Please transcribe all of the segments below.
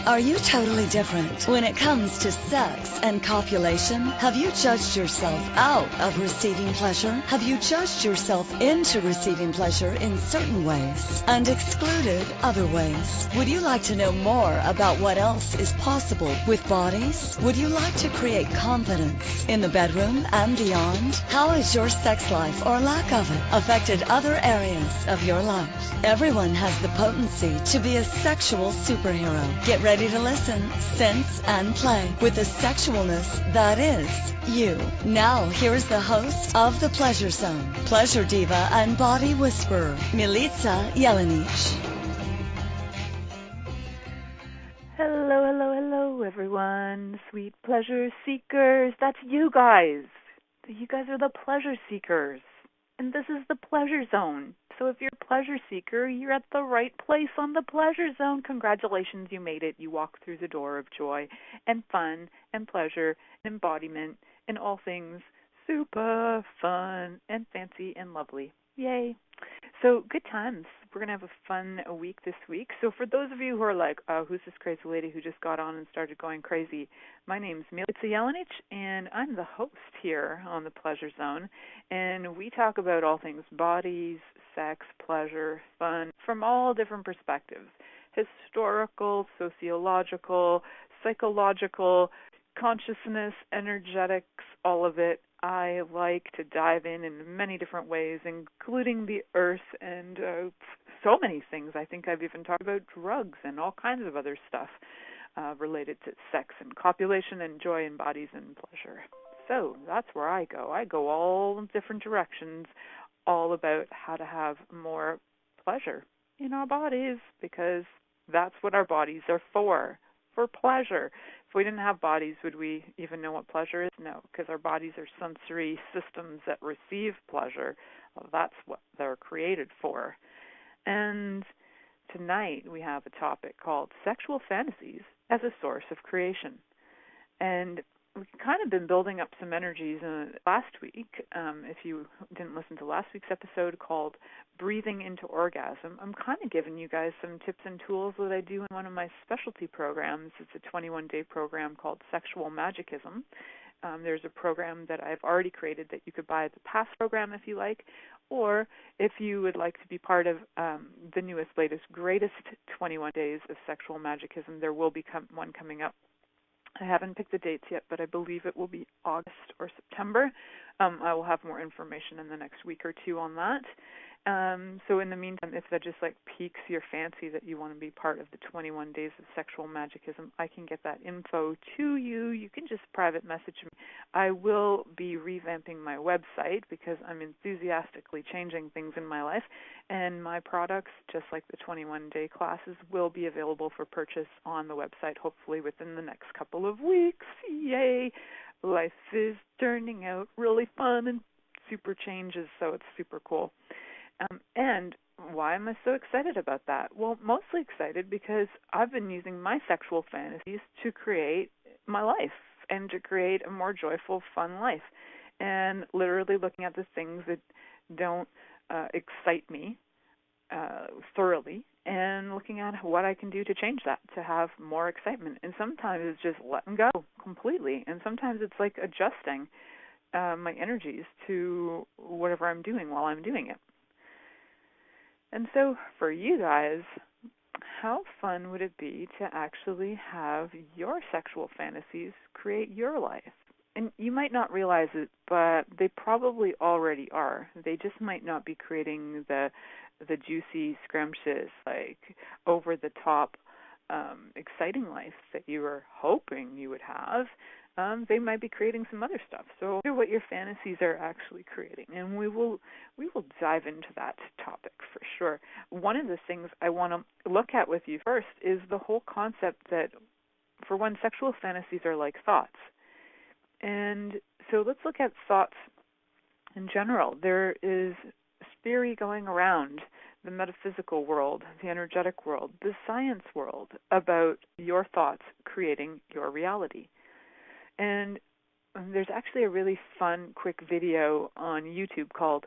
Are you totally different when it comes to sex and copulation? Have you judged yourself out of receiving pleasure? Have you judged yourself into receiving pleasure in certain ways and excluded other ways? Would you like to know more about what else is possible with bodies? Would you like to create confidence in the bedroom and beyond? How has your sex life or lack of it affected other areas of your life? Everyone has the potency to be a sexual superhero. Get ready to listen, sense, and play with the sexualness that is you. Now, here's the host of The Pleasure Zone, pleasure diva and body whisperer, Milica Jelenic. Hello, everyone. Sweet pleasure seekers. That's you guys. You guys are the pleasure seekers. And this is the Pleasure Zone. So if you're a pleasure seeker, you're at the right place on the Pleasure Zone. Congratulations, you made it. You walked through the door of joy and fun and pleasure and embodiment and all things super fun and fancy and lovely. Yay. So good times. We're going to have a fun week this week. So for those of you who are like, who's this crazy lady who just got on and started going crazy? My name's Milica Jelenic, and I'm the host here on the Pleasure Zone. And we talk about all things bodies, sex, pleasure, fun, from all different perspectives. Historical, sociological, psychological, consciousness, energetics, all of it. I like to dive in many different ways, including the earth and so many things. I think I've even talked about drugs and all kinds of other stuff related to sex and copulation and joy and bodies and pleasure. So that's where I go. I go all different directions, all about how to have more pleasure in our bodies, because that's what our bodies are for pleasure. If we didn't have bodies, would we even know what pleasure is? No, because our bodies are sensory systems that receive pleasure. Well, that's what they're created for. And tonight we have a topic called sexual fantasies as a source of creation. And we've kind of been building up some energies last week. If you didn't listen to last week's episode called Breathing into Orgasm, I'm kind of giving you guys some tips and tools that I do in one of my specialty programs. It's a 21-day program called Sexual Magicism. There's a program that I've already created that you could buy as a past program if you like, or if you would like to be part of the newest, latest, greatest 21 days of Sexual Magicism, there will be one coming up. I haven't picked the dates yet, but I believe it will be August or September. I will have more information in the next week or two on that. So in the meantime, if that just piques your fancy that you want to be part of the 21 days of sexual magicism, I can get that info to you. You can just private message me. I will be revamping my website because I'm enthusiastically changing things in my life, and my products, just like the 21-day classes, will be available for purchase on the website hopefully within the next couple of weeks. Yay! Life is turning out really fun and super changes, so it's super cool. And why am I so excited about that? Well, mostly excited because I've been using my sexual fantasies to create my life and to create a more joyful, fun life. And literally looking at the things that don't excite me thoroughly and looking at what I can do to change that, to have more excitement. And sometimes it's just letting go completely. And sometimes it's like adjusting my energies to whatever I'm doing while I'm doing it. And so for you guys, how fun would it be to actually have your sexual fantasies create your life? And you might not realize it, but they probably already are. They just might not be creating the juicy, scrumptious, over-the-top, exciting life that you were hoping you would have. They might be creating some other stuff. So hear what your fantasies are actually creating, and we will dive into that topic for sure. One of the things I want to look at with you first is the whole concept that, for one, sexual fantasies are like thoughts. And so let's look at thoughts in general. There is theory going around the metaphysical world, the energetic world, the science world about your thoughts creating your reality. And there's actually a really fun, quick video on YouTube called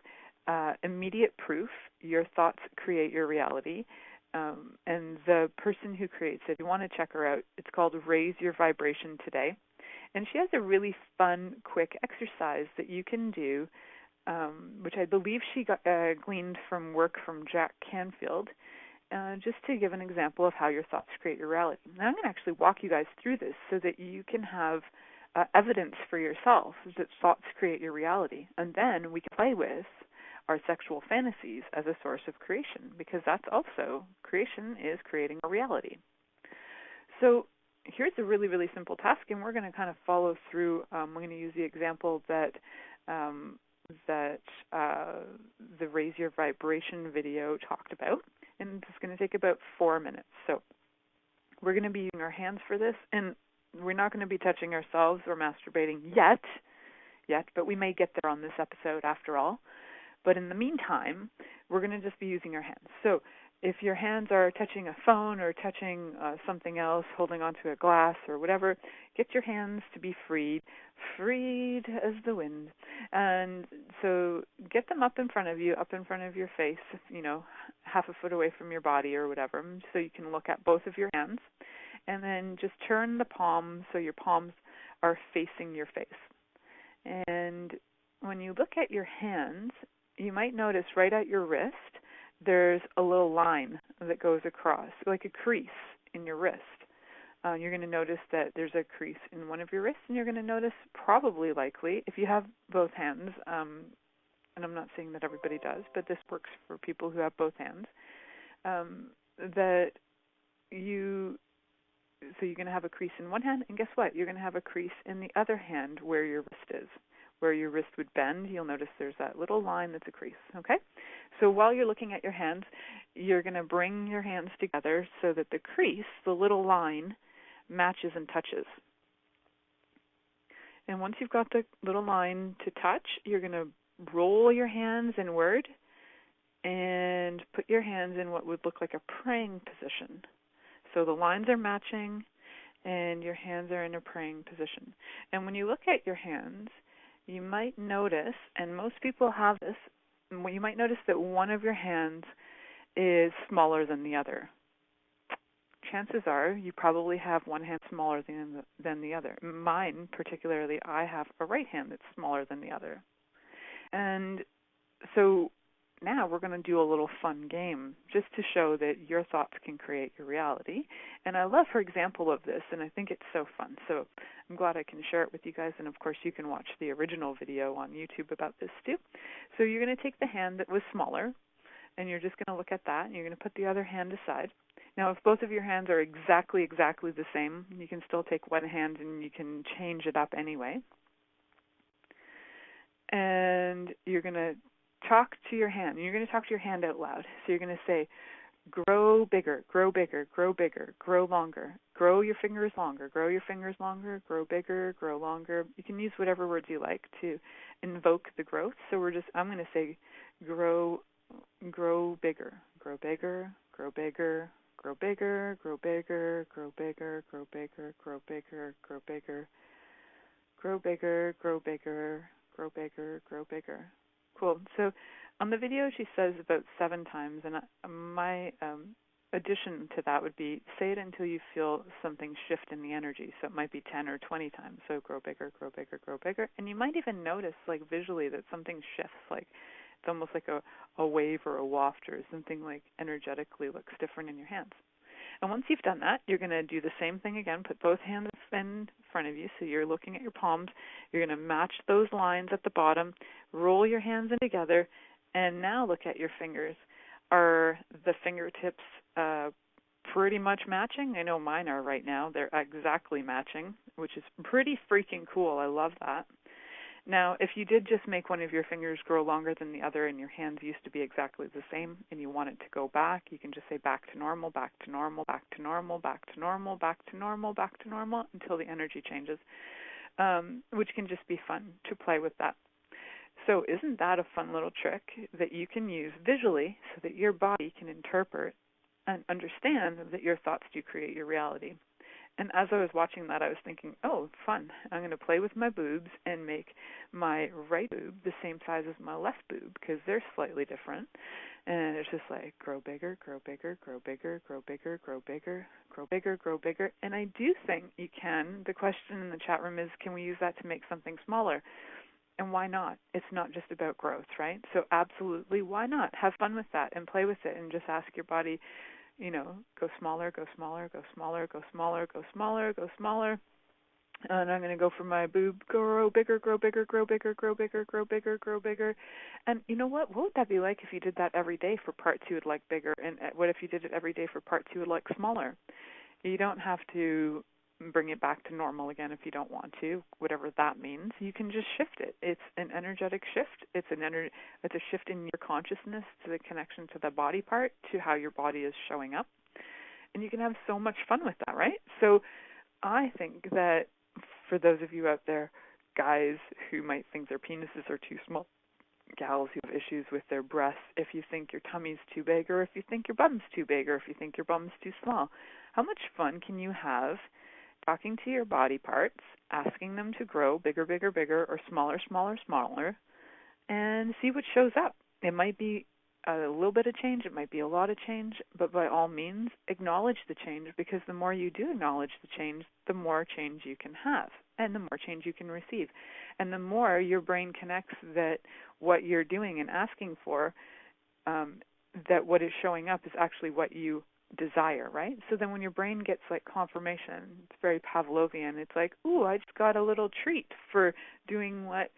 Immediate Proof, Your Thoughts Create Your Reality. And the person who creates it, if you want to check her out, it's called Raise Your Vibration Today. And she has a really fun, quick exercise that you can do, which I believe she gleaned from work from Jack Canfield, just to give an example of how your thoughts create your reality. Now I'm going to actually walk you guys through this so that you can have evidence for yourself that thoughts create your reality. And then we can play with our sexual fantasies as a source of creation, because that's also, creation is creating a reality. So here's a really, really simple task, and we're going to kind of follow through. We're going to use the example that the Raise Your Vibration video talked about, and it's going to take about 4 minutes. So we're going to be using our hands for this, and we're not going to be touching ourselves or masturbating yet, but we may get there on this episode after all. But in the meantime, we're going to just be using our hands. So if your hands are touching a phone or touching something else, holding onto a glass or whatever, get your hands to be freed as the wind. And so get them up in front of you, up in front of your face, half a foot away from your body or whatever, so you can look at both of your hands. And then just turn the palms so your palms are facing your face. And when you look at your hands, you might notice right at your wrist, there's a little line that goes across, like a crease in your wrist. You're going to notice that there's a crease in one of your wrists, and you're going to notice, probably likely, if you have both hands, and I'm not saying that everybody does, but this works for people who have both hands, so you're going to have a crease in one hand, and guess what? You're going to have a crease in the other hand where your wrist is. Where your wrist would bend, you'll notice there's that little line that's a crease, okay? So while you're looking at your hands, you're going to bring your hands together so that the crease, the little line, matches and touches. And once you've got the little line to touch, you're going to roll your hands inward and put your hands in what would look like a praying position. So the lines are matching and your hands are in a praying position. And when you look at your hands, you might notice, and most people have this, you might notice that one of your hands is smaller than the other. Chances are you probably have one hand smaller than the other. Mine, particularly, I have a right hand that's smaller than the other. And so now we're going to do a little fun game just to show that your thoughts can create your reality. And I love her example of this, and I think it's so fun. So I'm glad I can share it with you guys. And, of course, you can watch the original video on YouTube about this, too. So you're going to take the hand that was smaller, and you're just going to look at that, and you're going to put the other hand aside. Now, if both of your hands are exactly the same, you can still take one hand, and you can change it up anyway. And you're going to talk to your hand. You're going to talk to your hand out loud. So you're going to say, grow bigger, grow bigger, grow bigger, grow longer, grow your fingers longer, grow your fingers longer, grow bigger, grow longer. You can use whatever words you like to invoke the growth. So I'm going to say, grow bigger, grow bigger, grow bigger, grow bigger, grow bigger, grow bigger, grow bigger, grow bigger, grow bigger, grow bigger, grow bigger, grow bigger, grow bigger. Cool. So on the video she says about 7 times, and my addition to that would be say it until you feel something shift in the energy. So it might be 10 or 20 times. So grow bigger, grow bigger, grow bigger. And you might even notice, like visually, that something shifts, like it's almost like a wave or a waft or something, like energetically looks different in your hands. And once you've done that, you're going to do the same thing again. Put both hands in front of you, so you're looking at your palms. You're going to match those lines at the bottom. Roll your hands in together, and now look at your fingers. Are the fingertips pretty much matching? I know mine are right now. They're exactly matching, which is pretty freaking cool. I love that. Now, if you did just make one of your fingers grow longer than the other and your hands used to be exactly the same and you want it to go back, you can just say back to normal, back to normal, back to normal, back to normal, back to normal, back to normal until the energy changes, which can just be fun to play with that. So isn't that a fun little trick that you can use visually so that your body can interpret and understand that your thoughts do create your reality? And as I was watching that, I was thinking, oh, fun. I'm going to play with my boobs and make my right boob the same size as my left boob because they're slightly different. And it's just like grow bigger, grow bigger, grow bigger, grow bigger, grow bigger, grow bigger, grow bigger. And I do think you can. The question in the chat room is, can we use that to make something smaller? And why not? It's not just about growth, right? So absolutely, why not? Have fun with that and play with it and just ask your body, go smaller, go smaller, go smaller, go smaller, go smaller, go smaller. And I'm going to go for my boob, grow bigger, grow bigger, grow bigger, grow bigger, grow bigger, grow bigger. And you know what? What would that be like if you did that every day for part 2, like bigger? And what if you did it every day for part 2, like smaller? You don't have to bring it back to normal again if you don't want to, whatever that means. You can just shift it. It's an energetic shift. It's a shift in your consciousness to the connection to the body part, to how your body is showing up. And you can have so much fun with that, right? So I think that for those of you out there, guys who might think their penises are too small, gals who have issues with their breasts, if you think your tummy's too big, or if you think your bum's too big, or if you think your bum's too small, how much fun can you have talking to your body parts, asking them to grow bigger, bigger, bigger, or smaller, smaller, smaller, and see what shows up? It might be a little bit of change, it might be a lot of change, but by all means, acknowledge the change, because the more you do acknowledge the change, the more change you can have, and the more change you can receive. And the more your brain connects that what you're doing and asking for, that what is showing up is actually what you desire, right? So then when your brain gets like confirmation, it's very Pavlovian, it's like, ooh, I just got a little treat for doing what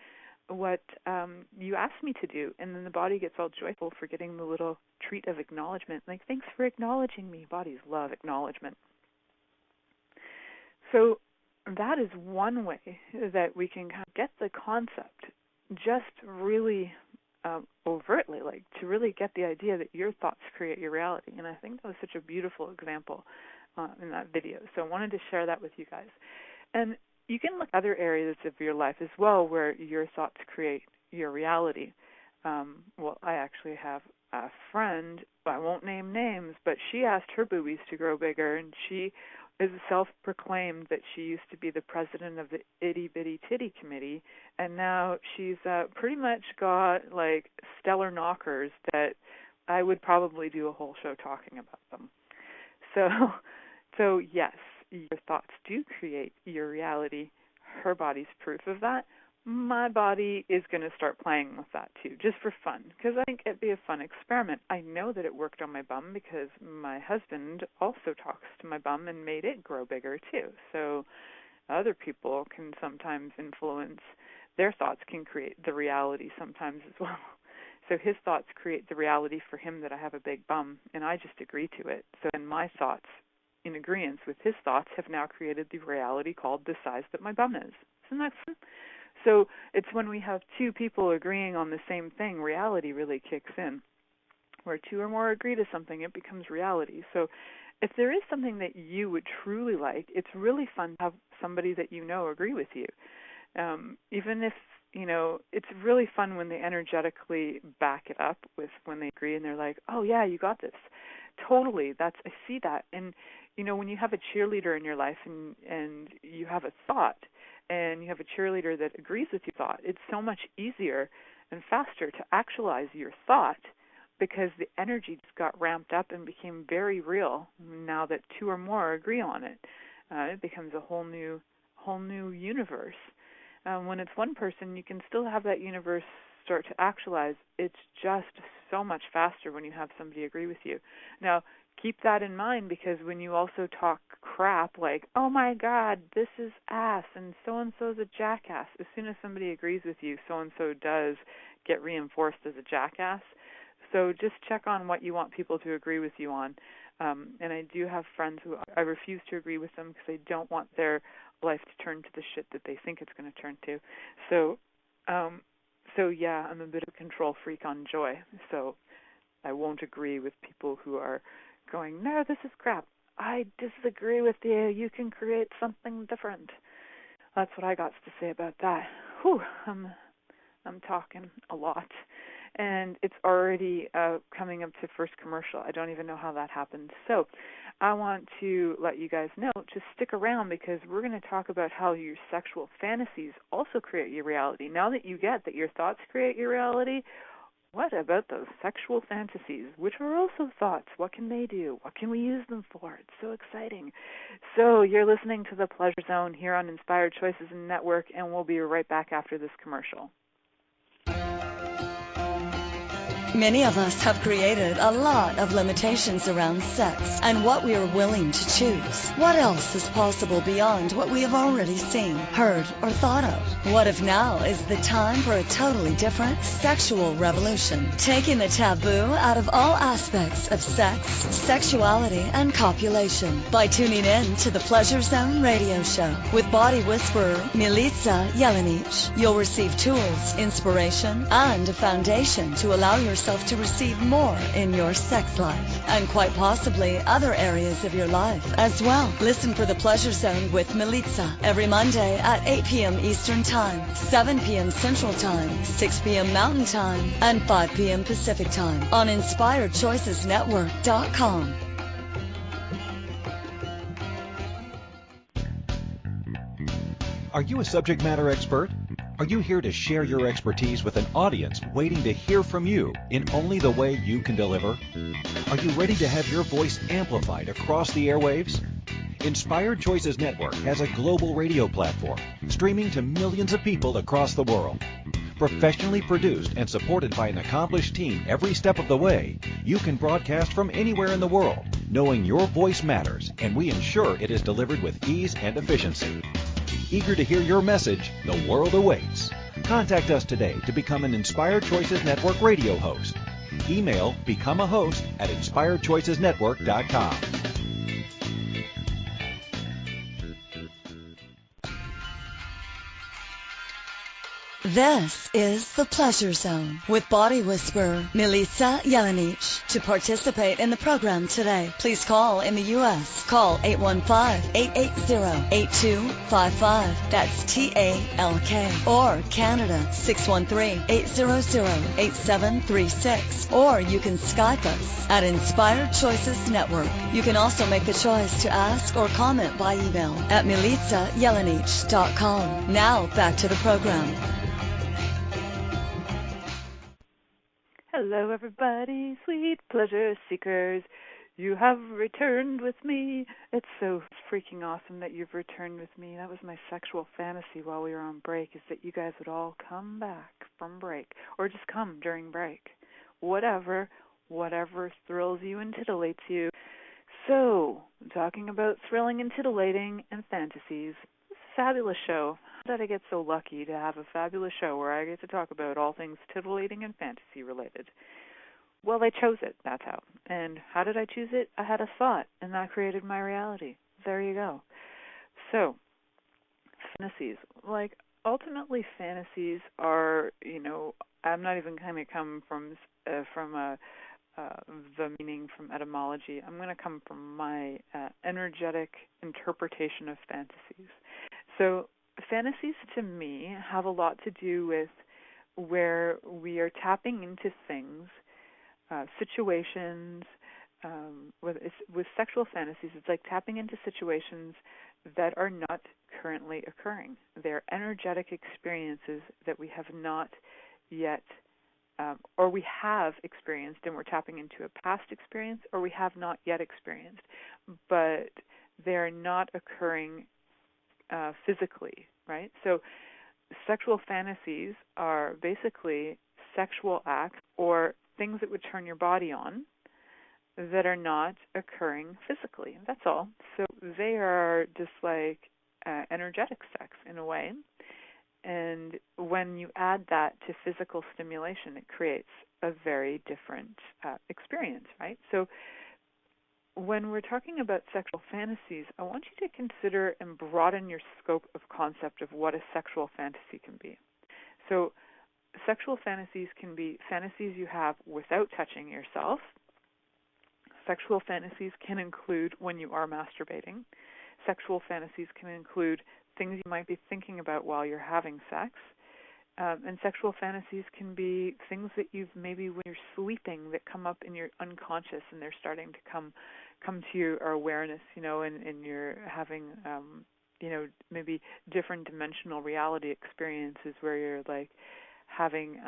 you asked me to do. And then the body gets all joyful for getting the little treat of acknowledgement. Like, thanks for acknowledging me. Bodies love acknowledgement. So that is one way that we can kind of get the concept just really overtly, like to really get the idea that your thoughts create your reality. And I think that was such a beautiful example in that video. So I wanted to share that with you guys. And you can look at other areas of your life as well where your thoughts create your reality. Well, I actually have a friend, I won't name names, but she asked her boobies to grow bigger, and she is self-proclaimed that she used to be the president of the Itty Bitty Titty Committee, and now she's pretty much got like stellar knockers that I would probably do a whole show talking about them. So yes, your thoughts do create your reality. Her body's proof of that. My body is going to start playing with that too, just for fun, because I think it'd be a fun experiment. I know that it worked on my bum because my husband also talks to my bum and made it grow bigger too. So other people can sometimes influence, their thoughts can create the reality sometimes as well. So his thoughts create the reality for him that I have a big bum, and I just agree to it. So then my thoughts, in agreement with his thoughts, have now created the reality called the size that my bum is. Isn't that fun? So it's when we have two people agreeing on the same thing, reality really kicks in. Where two or more agree to something, it becomes reality. So if there is something that you would truly like, it's really fun to have somebody that you know agree with you. Even if, it's really fun when they energetically back it up with when they agree and they're like, oh, yeah, you got this. Totally, I see that. And, when you have a cheerleader in your life and you have a thought, and you have a cheerleader that agrees with your thought, it's so much easier and faster to actualize your thought because the energy just got ramped up and became very real now that two or more agree on it. It becomes a whole new universe. When it's one person, you can still have that universe start to actualize. It's just so much faster when you have somebody agree with you. Now, keep that in mind, because when you also talk crap like, oh my God, this is ass and so-and-so's a jackass, as soon as somebody agrees with you, so-and-so does get reinforced as a jackass. So just check on what you want people to agree with you on. And I do have friends who I refuse to agree with them because I don't want their life to turn to the shit that they think it's going to turn to. So yeah, I'm a bit of a control freak on joy. So I won't agree with people who are going, no, this is crap. I disagree with you. You can create something different. That's what I got to say about that. Whew, I'm talking a lot. And it's already coming up to first commercial. I don't even know how that happened. So I want to let you guys know, just stick around because we're going to talk about how your sexual fantasies also create your reality. Now that you get that your thoughts create your reality, what about those sexual fantasies, which are also thoughts? What can they do? What can we use them for? It's so exciting. So you're listening to The Pleasure Zone here on Inspired Choices Network, and we'll be right back after this commercial. Many of us have created a lot of limitations around sex and what we are willing to choose. What else is possible beyond what we have already seen, heard, or thought of? What if now is the time for a totally different sexual revolution, taking the taboo out of all aspects of sex, sexuality, and copulation by tuning in to the Pleasure Zone radio show with body whisperer Milica Jelenic. You'll receive tools, inspiration, and a foundation to allow yourself to receive more in your sex life and quite possibly other areas of your life as well. Listen for The Pleasure Zone with Milica every Monday at 8 p.m. Eastern Time, 7 p.m. Central Time, 6 p.m. Mountain Time, and 5 p.m. Pacific Time on InspiredChoicesNetwork.com. Are you a subject matter expert? Are you here to share your expertise with an audience waiting to hear from you in only the way you can deliver? Are you ready to have your voice amplified across the airwaves? Inspired Choices Network has a global radio platform streaming to millions of people across the world. Professionally produced and supported by an accomplished team every step of the way, you can broadcast from anywhere in the world, knowing your voice matters, and we ensure it is delivered with ease and efficiency. Eager to hear your message, the world awaits. Contact us today to become an Inspired Choices Network radio host. Email becomeahost@inspiredchoicesnetwork.com. This is The Pleasure Zone with body whisperer Milica Jelenic. To participate in the program today, please call in the U.S. Call 815-880-8255. That's TALK. Or Canada, 613-800-8736. Or you can Skype us at Inspired Choices Network. You can also make the choice to ask or comment by email at milicajelenic.com. Now back to the program. Hello, everybody, sweet pleasure seekers. You have returned with me. It's so freaking awesome that you've returned with me. That was my sexual fantasy while we were on break, is that you guys would all come back from break, or just come during break. Whatever thrills you and titillates you. So, talking about thrilling and titillating and fantasies, this is a fabulous show. How did I get so lucky to have a fabulous show where I get to talk about all things titillating and fantasy related? Well, I chose it, that's how. And how did I choose it? I had a thought, and that created my reality. There you go. So, fantasies. Like, ultimately, fantasies are, I'm not even going to come from the meaning from etymology. I'm going to come from my energetic interpretation of fantasies. So, fantasies to me have a lot to do with where we are tapping into things, situations. With sexual fantasies, it's like tapping into situations that are not currently occurring. They're energetic experiences that we have not yet, or we have experienced, and we're tapping into a past experience, or we have not yet experienced, but they're not occurring physically, right? So sexual fantasies are basically sexual acts or things that would turn your body on that are not occurring physically. That's all. So they are just like energetic sex in a way. And when you add that to physical stimulation, it creates a very different experience, right? So when we're talking about sexual fantasies, I want you to consider and broaden your scope of concept of what a sexual fantasy can be. So sexual fantasies can be fantasies you have without touching yourself. Sexual fantasies can include when you are masturbating. Sexual fantasies can include things you might be thinking about while you're having sex. And sexual fantasies can be things that you've maybe when you're sleeping that come up in your unconscious, and they're starting to come come to your awareness, and you're having, maybe different dimensional reality experiences where you're like having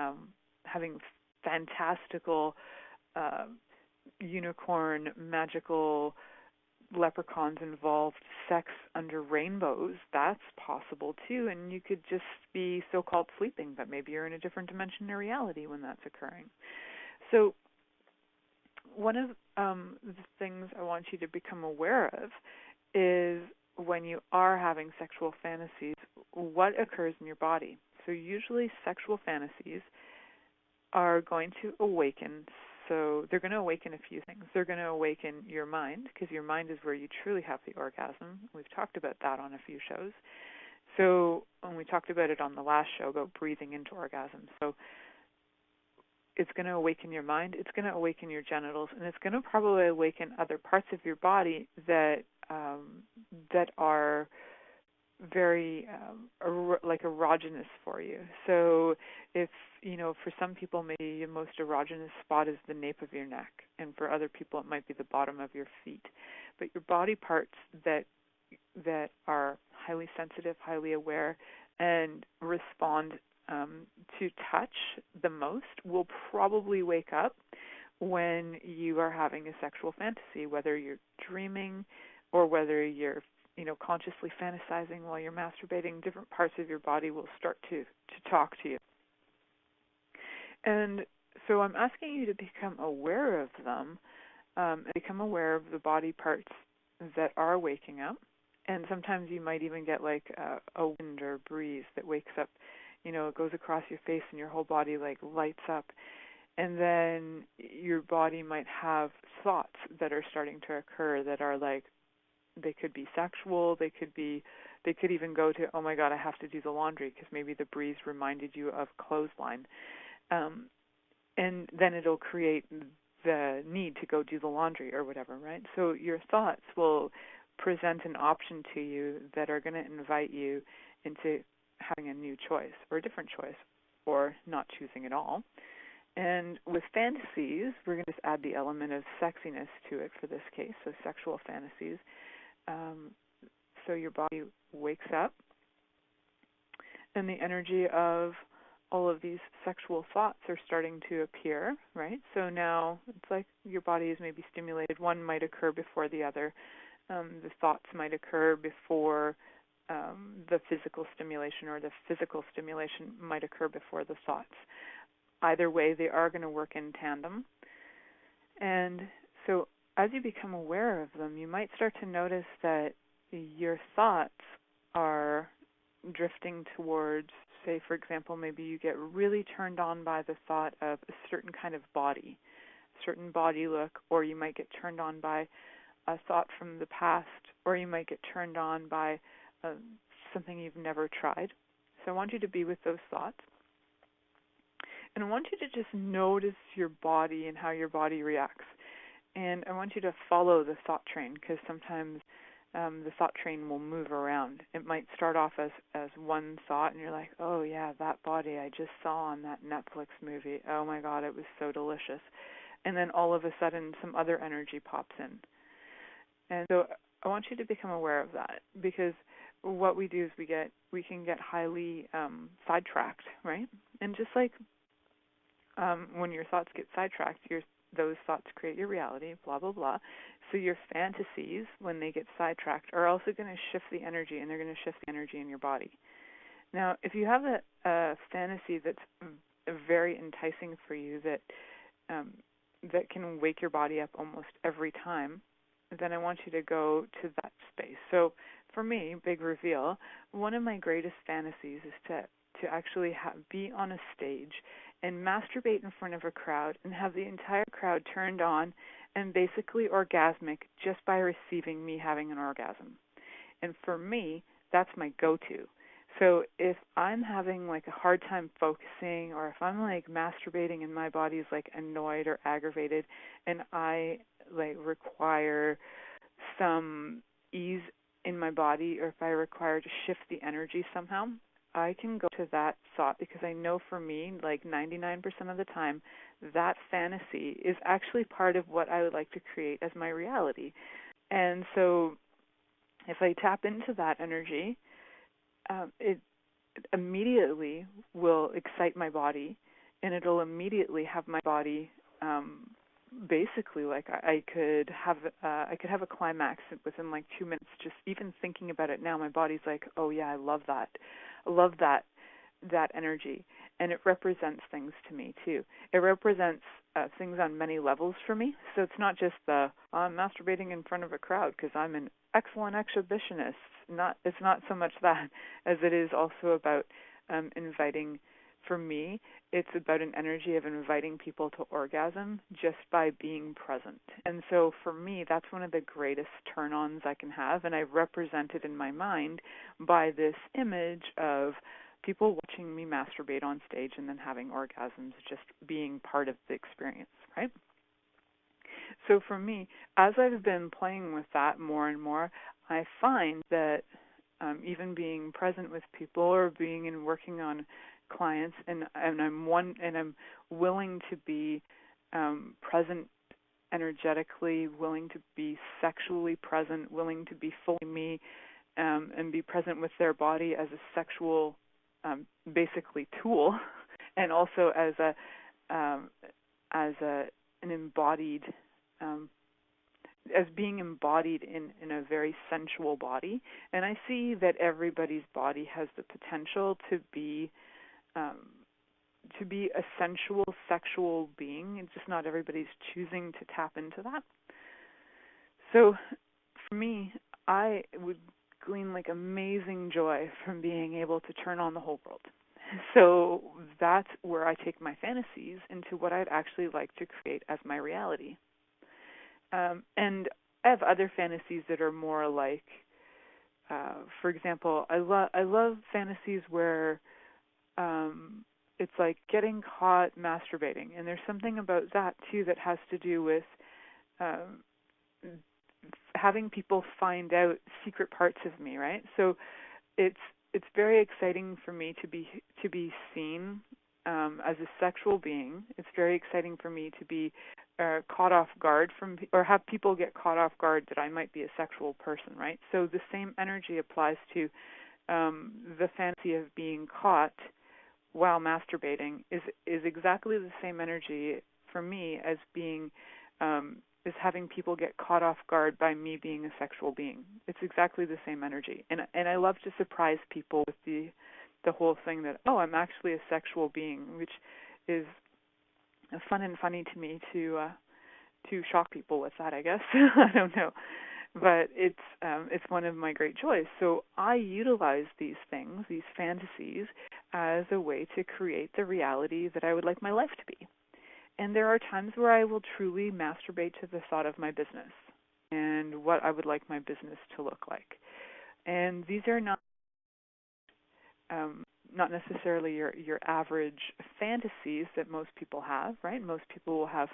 fantastical, unicorn, magical, leprechauns involved sex under rainbows. That's possible too, and you could just be so-called sleeping, but maybe you're in a different dimension of reality when that's occurring. So one of the things I want you to become aware of is when you are having sexual fantasies, what occurs in your body. So usually sexual fantasies are going to awaken. So they're going to awaken a few things. They're going to awaken your mind, because your mind is where you truly have the orgasm. We've talked about that on a few shows. So when we talked about it on the last show about breathing into orgasm. So it's going to awaken your mind, it's going to awaken your genitals, and it's going to probably awaken other parts of your body that are very like erogenous for you. So if, for some people maybe your most erogenous spot is the nape of your neck, and for other people it might be the bottom of your feet. But your body parts that are highly sensitive, highly aware, and respond to touch the most will probably wake up when you are having a sexual fantasy, whether you're dreaming or whether you're consciously fantasizing while you're masturbating. Different parts of your body will start to talk to you. And so I'm asking you to become aware of them, become aware of the body parts that are waking up. And sometimes you might even get like a wind or a breeze that wakes up, it goes across your face and your whole body like lights up. And then your body might have thoughts that are starting to occur that are like, they could be sexual, they could even go to, oh my God, I have to do the laundry because maybe the breeze reminded you of clothesline. And then it'll create the need to go do the laundry or whatever, right? So your thoughts will present an option to you that are going to invite you into having a new choice or a different choice or not choosing at all. And with fantasies, we're going to just add the element of sexiness to it for this case, so sexual fantasies. So your body wakes up, and the energy of all of these sexual thoughts are starting to appear, right? So now it's like your body is maybe stimulated. One might occur before the other. The thoughts might occur before the physical stimulation, or the physical stimulation might occur before the thoughts. Either way, they are going to work in tandem. And so as you become aware of them, you might start to notice that your thoughts are drifting towards, say, for example, maybe you get really turned on by the thought of a certain kind of body, a certain body look, or you might get turned on by a thought from the past, or you might get turned on by something you've never tried. So I want you to be with those thoughts. And I want you to just notice your body and how your body reacts. And I want you to follow the thought train, because sometimes the thought train will move around. It might start off as one thought, and you're like, oh, yeah, that body I just saw on that Netflix movie. Oh, my God, it was so delicious. And then all of a sudden, some other energy pops in. And so I want you to become aware of that, because what we do is we can get highly sidetracked, right? And just like when your thoughts get sidetracked, those thoughts create your reality, blah, blah, blah. So your fantasies, when they get sidetracked, are also going to shift the energy, and they're going to shift the energy in your body. Now, if you have a fantasy that's very enticing for you, that can wake your body up almost every time, then I want you to go to that space. So for me, big reveal, one of my greatest fantasies is to actually be on a stage and masturbate in front of a crowd and have the entire crowd turned on and basically orgasmic just by receiving me having an orgasm. And for me, that's my go-to. So if I'm having like a hard time focusing, or if I'm like masturbating and my body is like annoyed or aggravated, and I like require some ease in my body, or if I require to shift the energy somehow, I can go to that thought because I know for me, like 99% of the time, that fantasy is actually part of what I would like to create as my reality. And so if I tap into that energy, it immediately will excite my body, and it'll immediately have my body basically like I could have a climax within like 2 minutes. Just even thinking about it now, my body's like, oh yeah, I love that energy, and it represents things to me too. It represents things on many levels for me. So it's not just I'm masturbating in front of a crowd because I'm an excellent exhibitionist. It's not so much that as it is also about inviting. For me, it's about an energy of inviting people to orgasm just by being present. And so for me, that's one of the greatest turn-ons I can have, and I represent it in my mind by this image of people watching me masturbate on stage and then having orgasms, just being part of the experience, right? So for me, as I've been playing with that more and more, I find that even being present with people or being and working on clients, and I'm willing to be present energetically, willing to be sexually present, willing to be fully me, and be present with their body as a sexual, basically tool, and also as an embodied, as being embodied in a very sensual body. And I see that everybody's body has the potential to be a sensual, sexual being. It's just not everybody's choosing to tap into that. So for me, I would glean like amazing joy from being able to turn on the whole world. So that's where I take my fantasies into what I'd actually like to create as my reality. And I have other fantasies that are more like, for example, I love fantasies where it's like getting caught masturbating, and there's something about that too that has to do with having people find out secret parts of me, right? So it's very exciting for me to be seen as a sexual being. It's very exciting for me to be caught off guard or have people get caught off guard that I might be a sexual person, right? So the same energy applies to the fantasy of being caught while masturbating is exactly the same energy for me as being is having people get caught off guard by me being a sexual being. It's exactly the same energy, and I love to surprise people with the whole thing that I'm actually a sexual being, which is fun and funny to me to shock people with that, I guess. I don't know. But it's one of my great joys. So I utilize these things, these fantasies, as a way to create the reality that I would like my life to be. And there are times where I will truly masturbate to the thought of my business and what I would like my business to look like. And these are not necessarily your average fantasies that most people have, right? Most people will have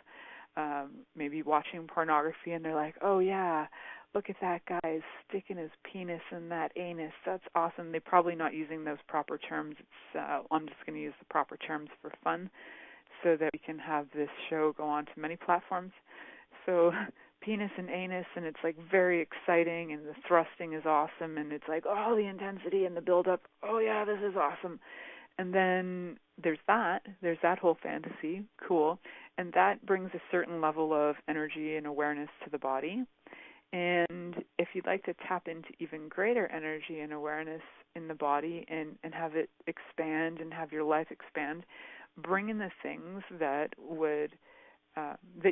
maybe watching pornography and they're like, oh yeah, look at that guy sticking his penis in that anus. That's awesome. They're probably not using those proper terms. I'm just going to use the proper terms for fun so that we can have this show go on to many platforms. So penis and anus, and it's like very exciting, and the thrusting is awesome, and it's like, oh, the intensity and the build-up. Oh, yeah, this is awesome. And then there's that whole fantasy, cool, and that brings a certain level of energy and awareness to the body. And if you'd like to tap into even greater energy and awareness in the body and have it expand and have your life expand, bring in the things that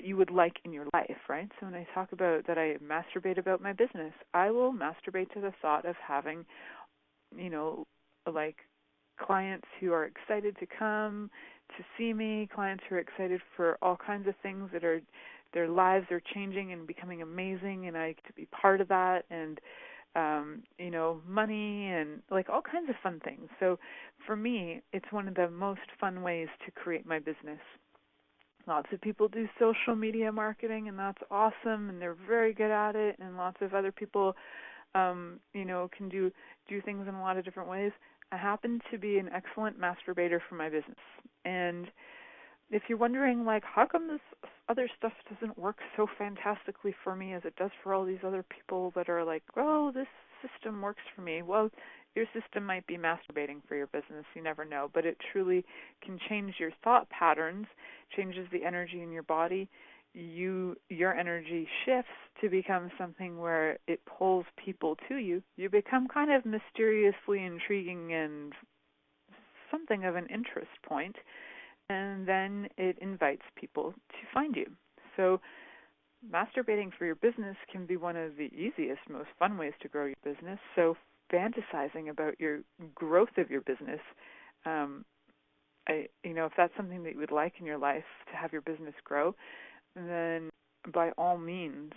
you would like in your life, right? So when I talk about that I masturbate about my business, I will masturbate to the thought of having, like clients who are excited to come to see me, clients who are excited for all kinds of things that are, their lives are changing and becoming amazing, and I get to be part of that, and money and like all kinds of fun things. So for me, it's one of the most fun ways to create my business. Lots of people do social media marketing, and that's awesome, and they're very good at it, and lots of other people, can do things in a lot of different ways. I happen to be an excellent masturbator for my business. And if you're wondering, like, how come this other stuff doesn't work so fantastically for me as it does for all these other people that are like, oh, this system works for me. Well, your system might be masturbating for your business. You never know. But it truly can change your thought patterns, changes the energy in your body. Your energy shifts to become something where it pulls people to you. You become kind of mysteriously intriguing and something of an interest point, and then it invites people to find you. So masturbating for your business can be one of the easiest, most fun ways to grow your business. So fantasizing about your growth of your business, if that's something that you would like in your life to have your business grow, then by all means,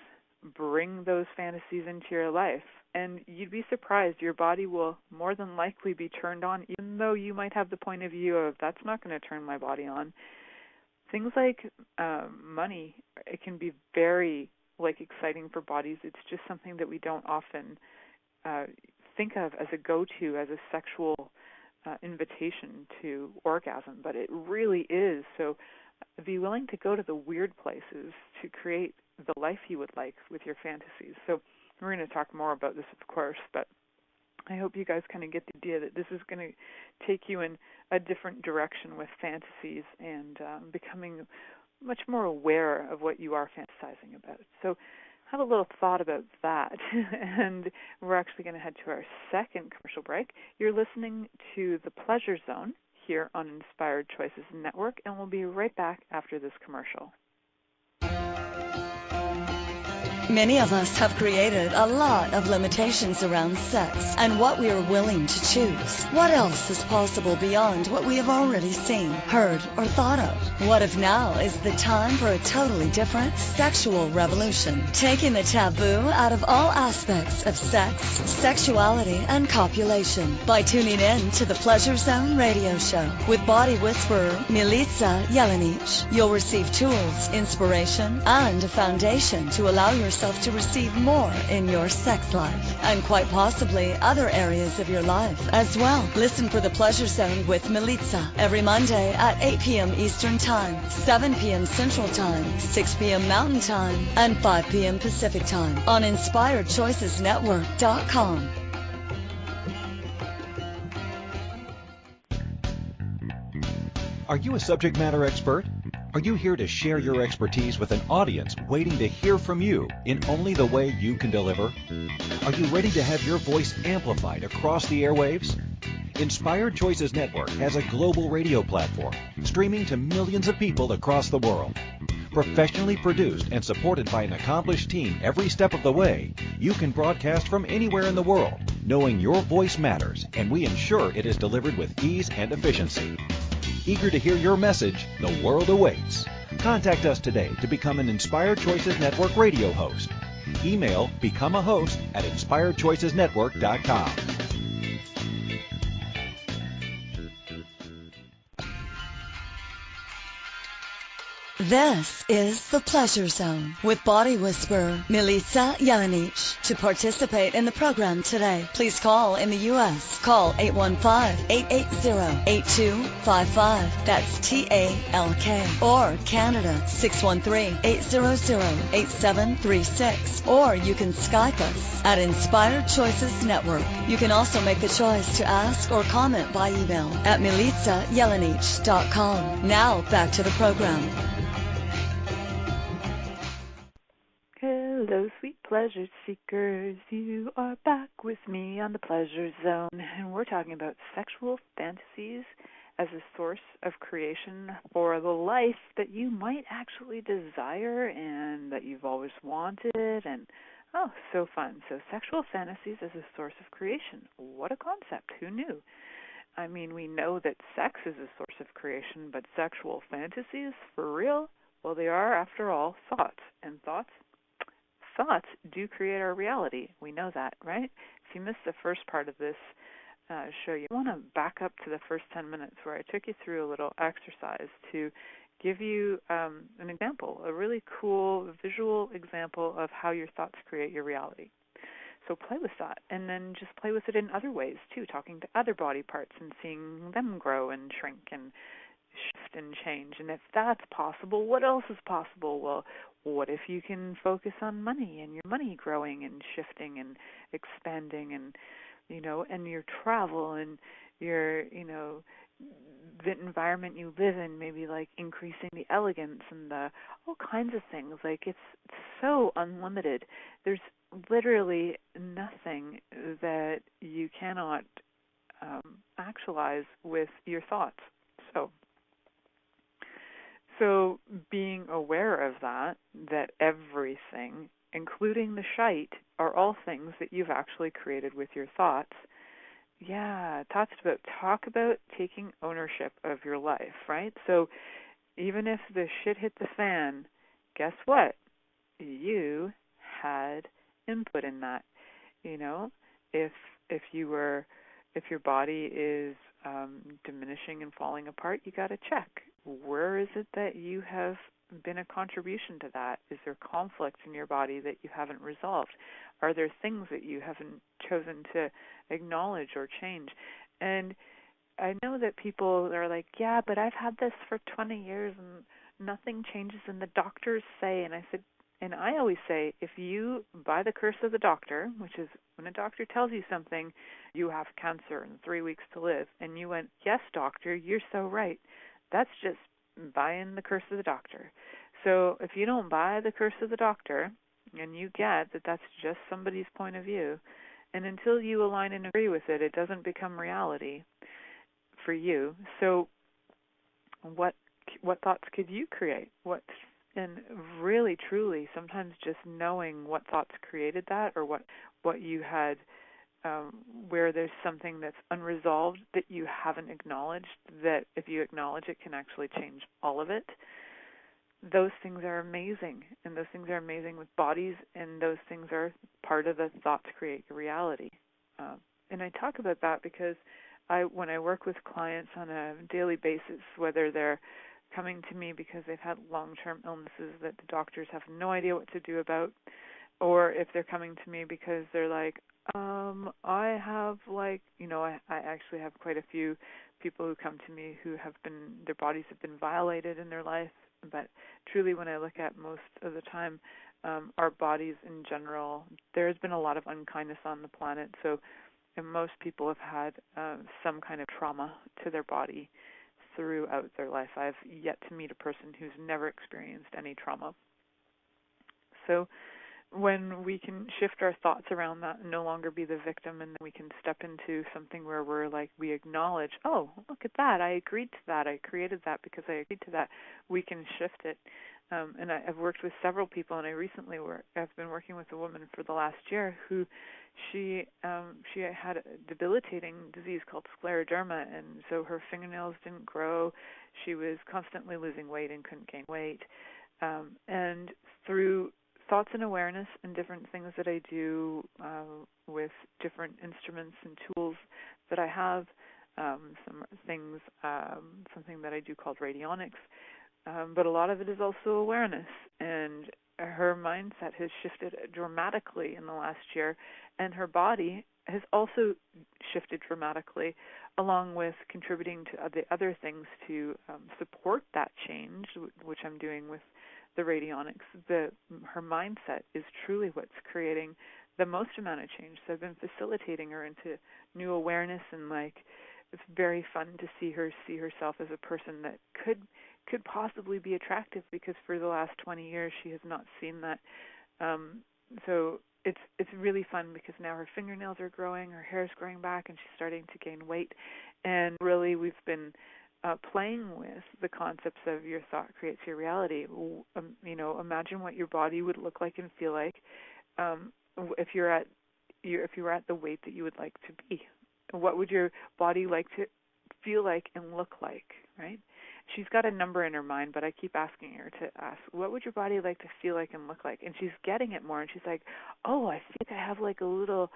bring those fantasies into your life. And you'd be surprised, your body will more than likely be turned on, even though you might have the point of view of, that's not going to turn my body on. Things like money, it can be very exciting for bodies. It's just something that we don't often think of as a go-to, as a sexual invitation to orgasm, but it really is. So be willing to go to the weird places to create the life you would like with your fantasies. So we're going to talk more about this, of course, but I hope you guys kind of get the idea that this is going to take you in a different direction with fantasies and becoming much more aware of what you are fantasizing about. So have a little thought about that. And we're actually going to head to our second commercial break. You're listening to The Pleasure Zone here on Inspired Choices Network, and we'll be right back after this commercial. Many of us have created a lot of limitations around sex and what we are willing to choose. What else is possible beyond what we have already seen, heard, or thought of? What if now is the time for a totally different sexual revolution, taking the taboo out of all aspects of sex, sexuality, and copulation by tuning in to the Pleasure Zone radio show with body whisperer Milica Jelenic. You'll receive tools, inspiration, and a foundation to allow yourself to receive more in your sex life and quite possibly other areas of your life as well. Listen for The Pleasure Zone with Milica every Monday at 8 p.m. Eastern Time, 7 p.m. Central Time, 6 p.m. Mountain Time, and 5 p.m. Pacific Time on InspiredChoicesNetwork.com. Are you a subject matter expert? Are you here to share your expertise with an audience waiting to hear from you in only the way you can deliver? Are you ready to have your voice amplified across the airwaves? Inspired Choices Network has a global radio platform streaming to millions of people across the world. Professionally produced and supported by an accomplished team every step of the way, you can broadcast from anywhere in the world, knowing your voice matters, and we ensure it is delivered with ease and efficiency. Eager to hear your message, the world awaits. Contact us today to become an Inspired Choices Network radio host. Email becomeahost@inspiredchoicesnetwork.com. This is The Pleasure Zone with body whisperer Milica Jelenic. To participate in the program today, please call in the U.S. Call 815-880-8255. That's TALK. Or Canada, 613-800-8736. Or you can Skype us at Inspired Choices Network. You can also make the choice to ask or comment by email at milicajelenic.com. Now back to the program. Hello, sweet pleasure seekers. You are back with me on the Pleasure Zone, and we're talking about sexual fantasies as a source of creation for the life that you might actually desire and that you've always wanted, and so fun. So sexual fantasies as a source of creation. What a concept. Who knew? I mean, we know that sex is a source of creation, but sexual fantasies, for real? Well, they are, after all, thoughts, and thoughts do create our reality. We know that, right? If you missed the first part of this show, you want to back up to the first 10 minutes where I took you through a little exercise to give you an example, a really cool visual example of how your thoughts create your reality. So play with that, and then just play with it in other ways too, talking to other body parts and seeing them grow and shrink and shift and change. And if that's possible, what else is possible? Well, what if you can focus on money and your money growing and shifting and expanding, and and your travel and your the environment you live in, maybe like increasing the elegance and the all kinds of things. Like it's so unlimited. There's literally nothing that you cannot actualize with your thoughts. So being aware of that everything, including the shite, are all things that you've actually created with your thoughts. Yeah, talk about taking ownership of your life, right? So even if the shit hit the fan, guess what? You had input in that. If your body is diminishing and falling apart, you got to check. Where is it that you have been a contribution to that? Is there conflict in your body that you haven't resolved? Are there things that you haven't chosen to acknowledge or change? And I know that people are like, yeah, but I've had this for 20 years and nothing changes, and the doctors say, and I always say, if you, by the curse of the doctor, which is when a doctor tells you something, you have cancer and 3 weeks to live, and you went, yes, doctor, you're so right, that's just buying the curse of the doctor. So if you don't buy the curse of the doctor, and you get that that's just somebody's point of view, and until you align and agree with it, it doesn't become reality for you. So what thoughts could you create? And really, truly, sometimes just knowing what thoughts created that, or what you had, where there's something that's unresolved that you haven't acknowledged, that if you acknowledge it can actually change all of it. Those things are amazing, and those things are amazing with bodies, and those things are part of the thoughts create your reality. And I talk about that because when I work with clients on a daily basis, whether they're coming to me because they've had long-term illnesses that the doctors have no idea what to do about, or if they're coming to me because they're like, I have I actually have quite a few people who come to me who their bodies have been violated in their life, but truly when I look at most of the time, our bodies in general, there's been a lot of unkindness on the planet, and most people have had some kind of trauma to their body throughout their life. I've yet to meet a person who's never experienced any trauma. So when we can shift our thoughts around that and no longer be the victim, and then we can step into something where we're like, we acknowledge, oh, look at that, I agreed to that, I created that because I agreed to that, we can shift it. And I've worked with several people, and I've been working with a woman for the last year who she had a debilitating disease called scleroderma, and so her fingernails didn't grow. She was constantly losing weight and couldn't gain weight. And through thoughts and awareness and different things that I do with different instruments and tools that I have, something that I do called radionics, but a lot of it is also awareness, and her mindset has shifted dramatically in the last year, and her body has also shifted dramatically, along with contributing to the other things to support that change, which I'm doing with the radionics. Her mindset is truly what's creating the most amount of change. So I've been facilitating her into new awareness, and it's very fun to see herself as a person that could possibly be attractive, because for the last 20 years she has not seen that. So it's really fun because now her fingernails are growing, her hair's growing back, and she's starting to gain weight. And really we've been playing with the concepts of your thought creates your reality. Imagine what your body would look like and feel like if you were at the weight that you would like to be. What would your body like to feel like and look like, right? She's got a number in her mind, but I keep asking her to ask, what would your body like to feel like and look like? And she's getting it more, and she's like, oh, I think I have a little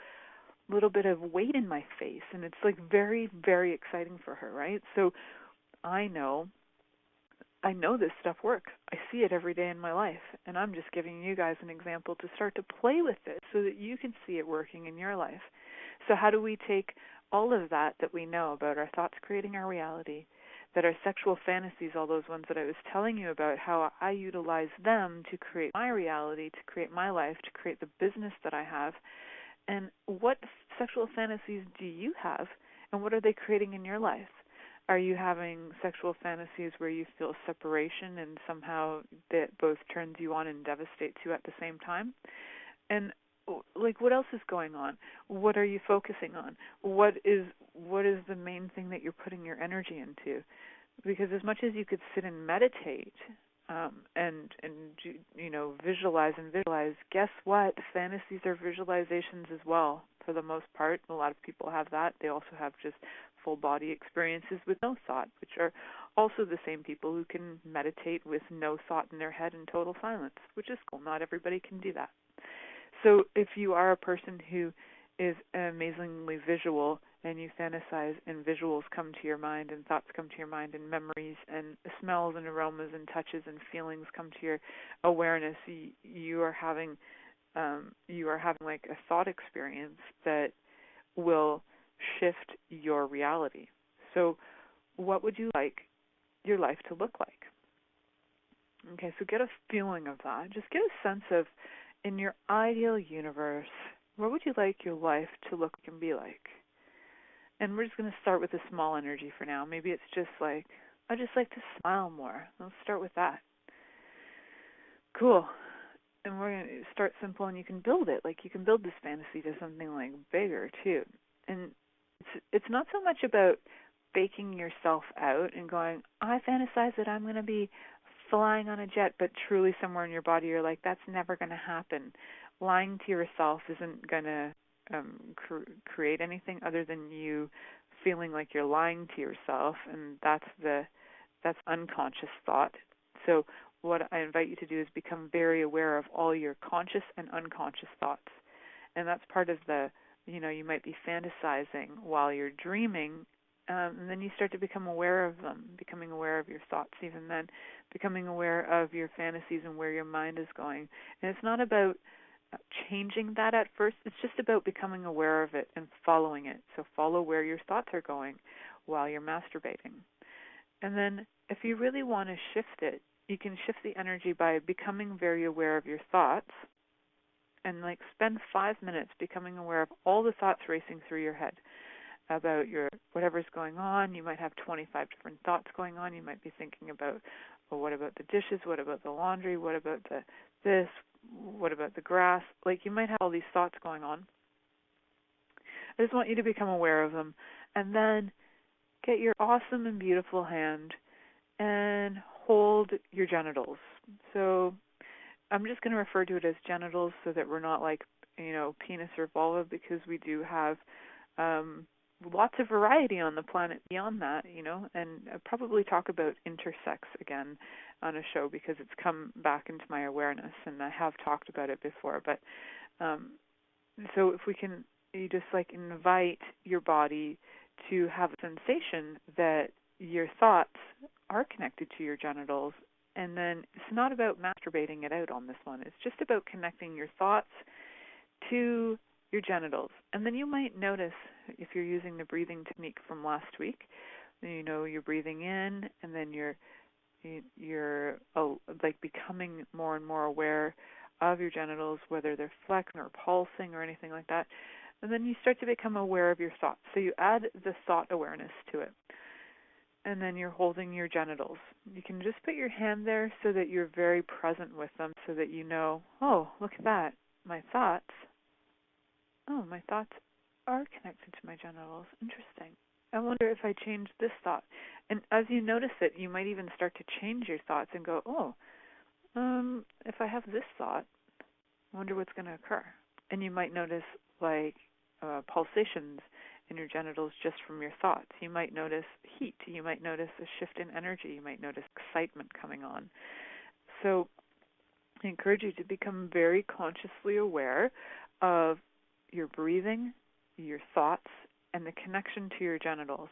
bit of weight in my face, and it's very, very exciting for her, right? So I know I know this stuff works. I see it every day in my life, and I'm just giving you guys an example to start to play with it so that you can see it working in your life. So how do we take all of that we know about our thoughts creating our reality, that our sexual fantasies, all those ones that I was telling you about, how I utilize them to create my reality, to create my life, to create the business that I have, and what sexual fantasies do you have, and what are they creating in your life? Are you having sexual fantasies where you feel separation and somehow that both turns you on and devastates you at the same time? And like, what else is going on? What are you focusing on? What is the main thing that you're putting your energy into? Because as much as you could sit and meditate and visualize, guess what? Fantasies are visualizations as well, for the most part. A lot of people have that. They also have just full body experiences with no thought, which are also the same people who can meditate with no thought in their head in total silence, which is cool. Not everybody can do that. So if you are a person who is amazingly visual and you fantasize and visuals come to your mind and thoughts come to your mind and memories and smells and aromas and touches and feelings come to your awareness, you are having like a thought experience that will shift your reality. So what would you like your life to look like? Okay, so get a feeling of that. Just get a sense of, in your ideal universe, what would you like your life to look and be like? And we're just going to start with a small energy for now. Maybe it's just like, I just like to smile more. Let's start with that. Cool. And we're going to start simple, and you can build it. Like, you can build this fantasy to something like bigger too. And it's not so much about baking yourself out and going, I fantasize that I'm going to be flying on a jet, but truly somewhere in your body you're like, that's never going to happen. Lying to yourself isn't going to create anything other than you feeling like you're lying to yourself, and that's unconscious thought. So what I invite you to do is become very aware of all your conscious and unconscious thoughts. And that's part of you might be fantasizing while you're dreaming, and then you start to become aware of them, becoming aware of your thoughts even then, becoming aware of your fantasies and where your mind is going. And it's not about changing that at first. It's just about becoming aware of it and following it. So follow where your thoughts are going while you're masturbating. And then if you really want to shift it, you can shift the energy by becoming very aware of your thoughts, and like spend 5 minutes becoming aware of all the thoughts racing through your head about your whatever's going on. You might have 25 different thoughts going on. You might be thinking about, well, what about the dishes? What about the laundry? What about this? What about the grass? Like, you might have all these thoughts going on. I just want you to become aware of them, and then get your awesome and beautiful hand and hold your genitals. So I'm just going to refer to it as genitals so that we're not like, penis or vulva, because we do have lots of variety on the planet beyond that, and I'll probably talk about intersex again on a show because it's come back into my awareness, and I have talked about it before. But so if you just like invite your body to have a sensation that your thoughts are connected to your genitals, and then it's not about masturbating it out on this one. It's just about connecting your thoughts to your genitals. And then you might notice, if you're using the breathing technique from last week, you're breathing in, and then you're like becoming more and more aware of your genitals, whether they're flexing or pulsing or anything like that. And then you start to become aware of your thoughts. So you add the thought awareness to it. And then you're holding your genitals. You can just put your hand there so that you're very present with them, so that oh, look at that. My thoughts are connected to my genitals. Interesting. I wonder if I change this thought. And as you notice it, you might even start to change your thoughts and go, if I have this thought, I wonder what's going to occur. And you might notice like pulsations in your genitals just from your thoughts. You might notice heat. You might notice a shift in energy. You might notice excitement coming on. So I encourage you to become very consciously aware of your breathing, your thoughts, and the connection to your genitals.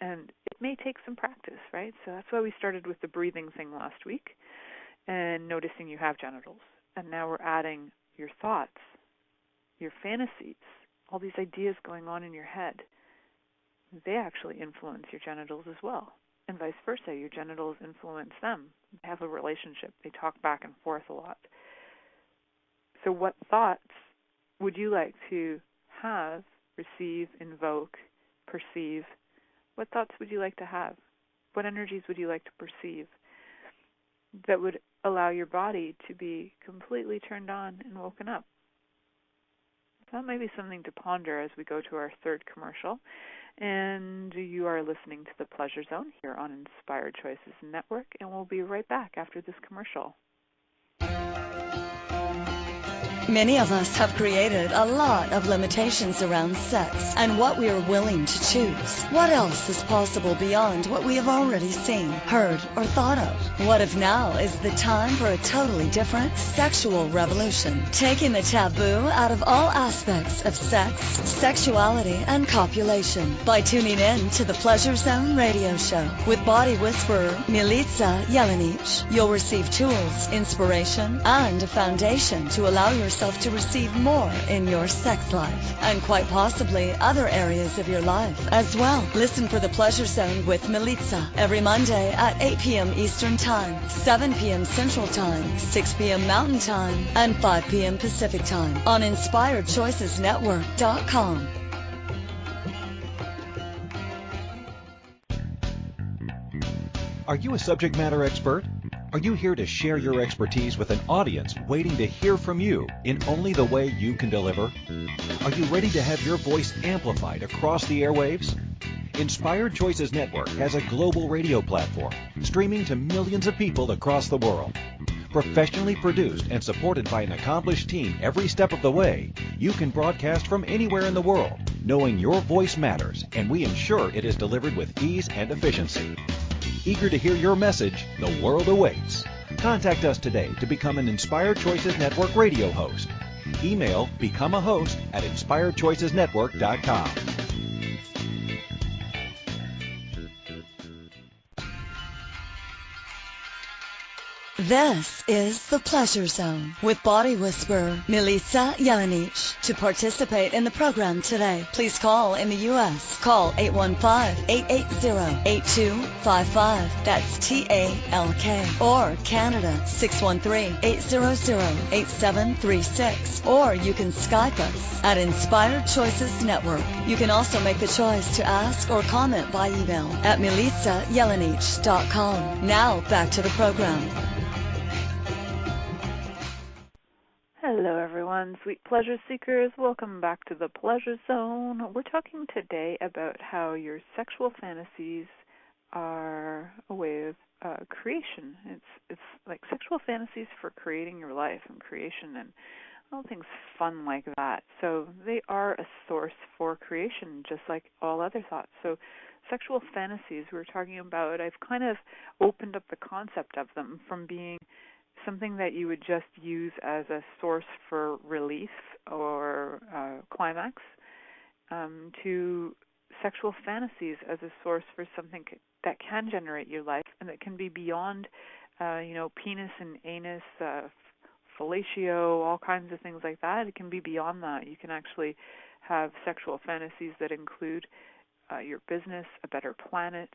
And it may take some practice, right? So that's why we started with the breathing thing last week and noticing you have genitals. And now we're adding your thoughts, your fantasies, all these ideas going on in your head. They actually influence your genitals as well. And vice versa, your genitals influence them. They have a relationship. They talk back and forth a lot. So what thoughts would you like to have, receive, invoke, perceive? What thoughts would you like to have? What energies would you like to perceive that would allow your body to be completely turned on and woken up? That might be something to ponder as we go to our third commercial. And you are listening to The Pleasure Zone here on Inspired Choices Network, and we'll be right back after this commercial. Many of us have created a lot of limitations around sex and what we are willing to choose. What else is possible beyond what we have already seen, heard, or thought of? What if now is the time for a totally different sexual revolution, taking the taboo out of all aspects of sex, sexuality, and copulation by tuning in to the Pleasure Zone radio show with body whisperer Milica Jelenic. You'll receive tools, inspiration, and a foundation to allow yourself to receive more in your sex life and quite possibly other areas of your life as well. Listen for The Pleasure Zone with Milica every Monday at 8 p.m. Eastern Time, 7 p.m. Central Time, 6 p.m. Mountain Time, and 5 p.m. Pacific Time on InspiredChoicesNetwork.com. Are you a subject matter expert? Are you here to share your expertise with an audience waiting to hear from you in only the way you can deliver? Are you ready to have your voice amplified across the airwaves? Inspired Choices Network has a global radio platform streaming to millions of people across the world. Professionally produced and supported by an accomplished team every step of the way, you can broadcast from anywhere in the world, knowing your voice matters, and we ensure it is delivered with ease and efficiency. Eager to hear your message, the world awaits. Contact us today to become an Inspired Choices Network radio host. Email becomeahost@inspiredchoicesnetwork.com. This is The Pleasure Zone with body whisperer Milica Jelenic. To participate in the program today, please call in the U.S. Call 815-880-8255. That's TALK. Or Canada, 613-800-8736. Or you can Skype us at Inspired Choices Network. You can also make the choice to ask or comment by email at milicajelenic.com. Now back to the program. Hello, everyone. Sweet pleasure seekers. Welcome back to the Pleasure Zone. We're talking today about how your sexual fantasies are a way of creation. It's like sexual fantasies for creating your life and creation and all things fun like that. So they are a source for creation, just like all other thoughts. So sexual fantasies we're talking about, I've kind of opened up the concept of them from being something that you would just use as a source for relief or climax, to sexual fantasies as a source for something that can generate your life and that can be beyond, penis and anus, fellatio, all kinds of things like that. It can be beyond that. You can actually have sexual fantasies that include your business, a better planet.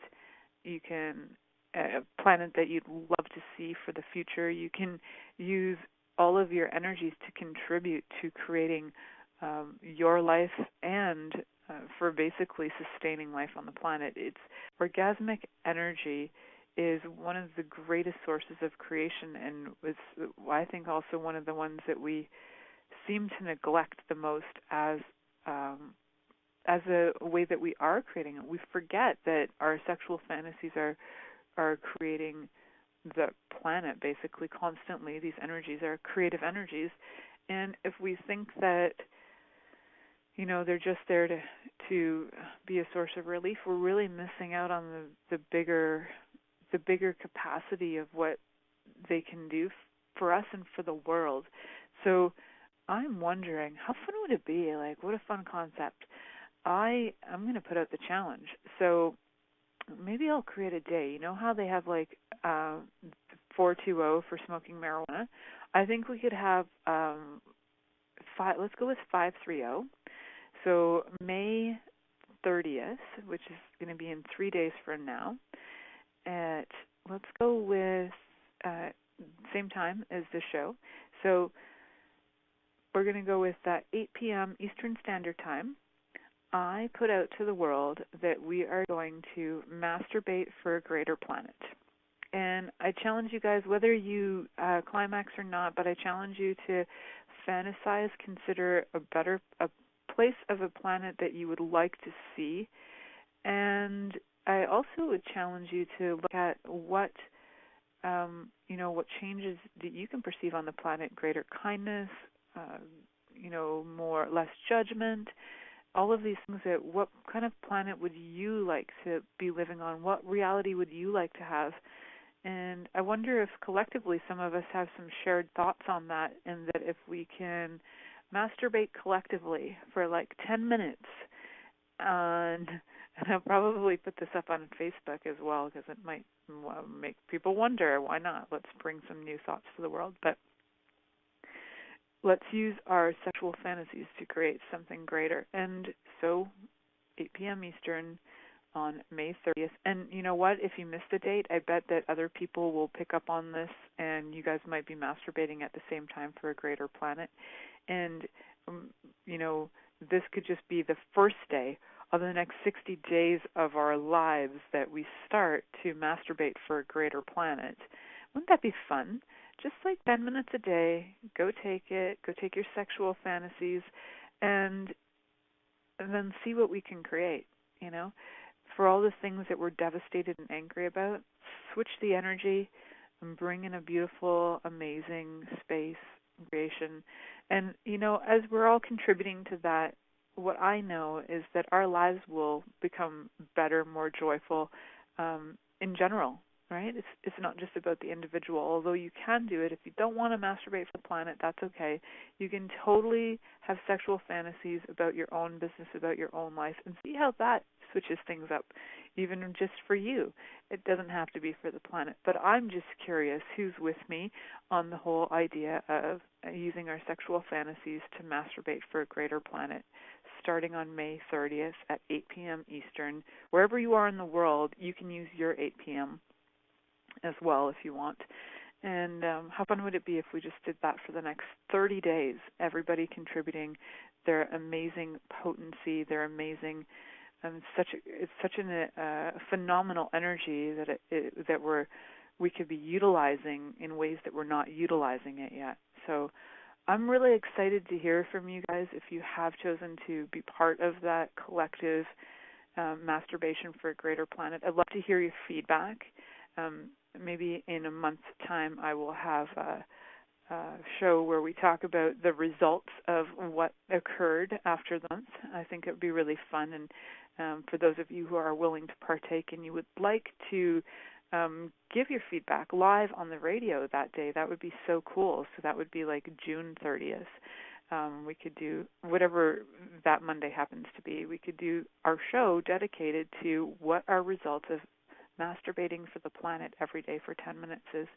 You can a planet that you'd love to see for the future. You can use all of your energies to contribute to creating your life and for basically sustaining life on the planet. It's orgasmic energy is one of the greatest sources of creation, and was, I think, also one of the ones that we seem to neglect the most as a way that we are creating it. We forget that our sexual fantasies are creating the planet basically constantly. These energies are creative energies, and if we think that they're just there to be a source of relief, we're really missing out on the bigger capacity of what they can do for us and for the world. So I'm wondering, how fun would it be? Like, what a fun concept. I'm going to put out the challenge. So maybe I'll create a day. You know how they have like 420 for smoking marijuana? I think we could have let's go with 530. So May 30th, which is going to be in 3 days from now. Let's go with same time as the show. So we're going to go with 8 p.m. Eastern Standard Time. I put out to the world that we are going to masturbate for a greater planet. And I challenge you guys, whether you climax or not, but I challenge you to fantasize, consider a place of a planet that you would like to see. And I also would challenge you to look at what changes that you can perceive on the planet: greater kindness, less judgment, all of these things. That what kind of planet would you like to be living on? What reality would you like to have? And I wonder if collectively some of us have some shared thoughts on that, and that if we can masturbate collectively for like 10 minutes, and I'll probably put this up on Facebook as well because it might make people wonder, why not? Let's bring some new thoughts to the world. But let's use our sexual fantasies to create something greater. And so 8 p.m. Eastern on May 30th. And you know what? If you missed the date, I bet that other people will pick up on this, and you guys might be masturbating at the same time for a greater planet. And, this could just be the first day of the next 60 days of our lives that we start to masturbate for a greater planet. Wouldn't that be fun? Just like 10 minutes a day, go take your sexual fantasies, and then see what we can create, For all the things that we're devastated and angry about, switch the energy and bring in a beautiful, amazing space, creation. And, as we're all contributing to that, what I know is that our lives will become better, more joyful in general, right? It's not just about the individual, although you can do it. If you don't want to masturbate for the planet, that's okay. You can totally have sexual fantasies about your own business, about your own life, and see how that switches things up, even just for you. It doesn't have to be for the planet. But I'm just curious who's with me on the whole idea of using our sexual fantasies to masturbate for a greater planet, starting on May 30th at 8 p.m. Eastern. Wherever you are in the world, you can use your 8 p.m. as well if you want. And how fun would it be if we just did that for the next 30 days, everybody contributing their amazing potency, their amazing it's such a phenomenal energy that we could be utilizing in ways that we're not utilizing it yet. So I'm really excited to hear from you guys if you have chosen to be part of that collective masturbation for a greater planet. I'd love to hear your feedback. Maybe in a month's time I will have a show where we talk about the results of what occurred after the month. I think it would be really fun. And for those of you who are willing to partake and you would like to give your feedback live on the radio that day, that would be so cool. So that would be like June 30th. We could do whatever that Monday happens to be. We could do our show dedicated to what our results of masturbating for the planet every day for 10 minutes is.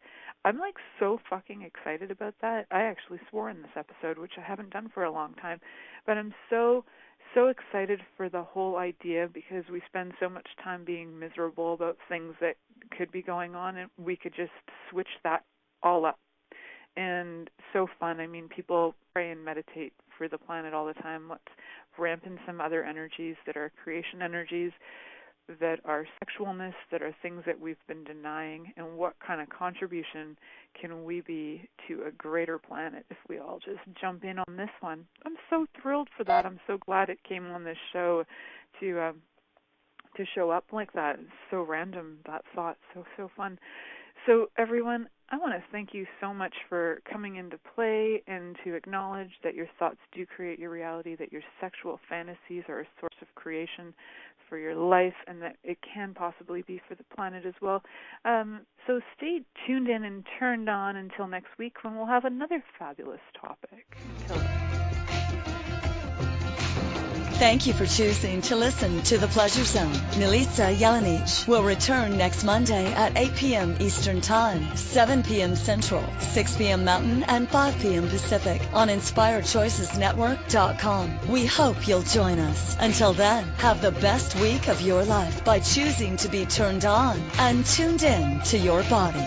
I'm like so fucking excited about that. I actually swore in this episode, which I haven't done for a long time, but I'm so excited for the whole idea because we spend so much time being miserable about things that could be going on, and we could just switch that all up. And so fun. I mean, people pray and meditate for the planet all the time. Let's ramp in some other energies that are creation energies, that are sexualness, that are things that we've been denying, and what kind of contribution can we be to a greater planet if we all just jump in on this one. I'm so thrilled for that. I'm so glad it came on this show to show up like that. It's so random, that thought, so fun. So everyone, I want to thank you so much for coming into play and to acknowledge that your thoughts do create your reality, that your sexual fantasies are a source of creation for your life, and that it can possibly be for the planet as well. So stay tuned in and turned on until next week when we'll have another fabulous topic. Until then. Thank you for choosing to listen to The Pleasure Zone. Milica Jelenic will return next Monday at 8 p.m. Eastern Time, 7 p.m. Central, 6 p.m. Mountain, and 5 p.m. Pacific on InspiredChoicesNetwork.com. We hope you'll join us. Until then, have the best week of your life by choosing to be turned on and tuned in to your body.